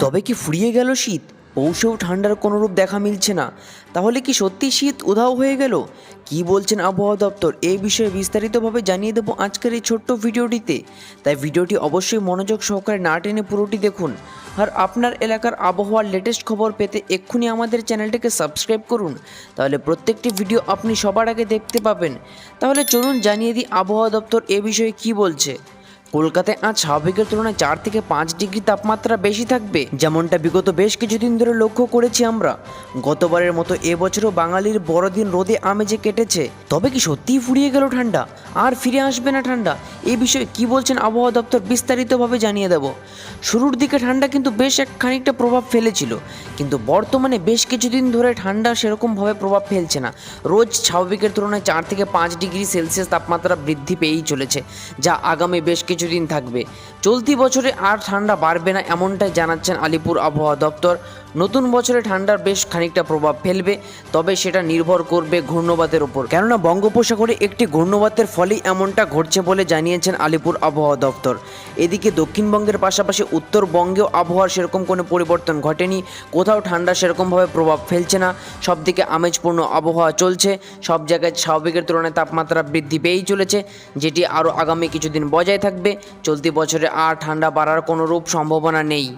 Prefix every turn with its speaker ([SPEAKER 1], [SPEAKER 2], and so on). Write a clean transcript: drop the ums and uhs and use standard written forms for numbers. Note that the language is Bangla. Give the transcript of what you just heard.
[SPEAKER 1] তবে কি ফুরিয়ে গেল শীত? পৌষেও ঠান্ডার কোনো রূপ দেখা মিলছে না। তাহলে কি সত্যি শীত উধাও হয়ে গেল? কি বলছেন আবহাওয়া দপ্তর? এই বিষয়ে বিস্তারিতভাবে জানিয়ে দেবো আজকের এই ছোট্ট ভিডিওটিতে। তাই ভিডিওটি অবশ্যই মনোযোগ সহকারে না টেনে পুরোটি দেখুন। আর আপনার এলাকার আবহাওয়ার লেটেস্ট খবর পেতে এক্ষুনি আমাদের চ্যানেলটিকে সাবস্ক্রাইব করুন। তাহলে প্রত্যেকটি ভিডিও আপনি সবার আগে দেখতে পাবেন। তাহলে চলুন জানিয়ে দিই আবহাওয়া দপ্তর এ বিষয়ে কী বলছে। কলকাতায় আজ স্বাভাবিকের তুলনায় 4 থেকে 5 ডিগ্রি তাপমাত্রা বেশি থাকবে, যেমনটা বিগত বেশ কিছুদিন ধরে লক্ষ্য করেছি আমরা। গতবারের মতো এবছরও বাঙালির বড়দিন রোদে আমেজে কেটেছে। তবে কি সত্যিই ফুরিয়ে গেল ঠান্ডা? আর ফিরে আসবে না ঠান্ডা? এই বিষয়ে কি বলছেন আবহাওয়া দপ্তর বিস্তারিতভাবে জানিয়ে দেব। শুরুর দিকে ঠান্ডা কিন্তু বেশ খানিকটা প্রভাব ফেলেছিল, কিন্তু বর্তমানে বেশ কিছুদিন ধরে ঠান্ডা সেরকমভাবে প্রভাব ফেলছে না। রোজ স্বাভাবিকের তুলনায় 4 থেকে 5 ডিগ্রি সেলসিয়াস তাপমাত্রা বৃদ্ধি পেয়েই চলেছে, যা আগামী বেশ কিছুদিন থাকবে। চলতি বছরে আর ঠান্ডা বাড়বে না এমনটাই জানাচ্ছেন আলিপুর আবহাওয়া দপ্তর। নতুন বছরে ঠান্ডার বেশ খানিকটা প্রভাব ফেলবে, তবে সেটা নির্ভর করবে ঘূর্ণবাতের উপর, কেননা বঙ্গোপসাগরে একটি ঘূর্ণবাতের ফলেই এমনটা ঘটছে বলে জানিয়েছেন আলিপুর আবহাওয়া দপ্তর। এদিকে দক্ষিণবঙ্গের পাশাপাশি উত্তরবঙ্গেও আবহাওয়ার সেরকম কোনো পরিবর্তন ঘটেনি। কোথাও ঠান্ডা সেরকমভাবে প্রভাব ফেলছে না, সবদিকে আমেজপূর্ণ আবহাওয়া চলছে। সব জায়গায় স্বাভাবিকের তুলনায় তাপমাত্রা বৃদ্ধি পেয়েই চলেছে, যেটি আরও আগামী কিছুদিন বজায় থাকবে। চলতি বছরে আর ঠান্ডা বাড়ার কোনো রূপ সম্ভাবনা নেই।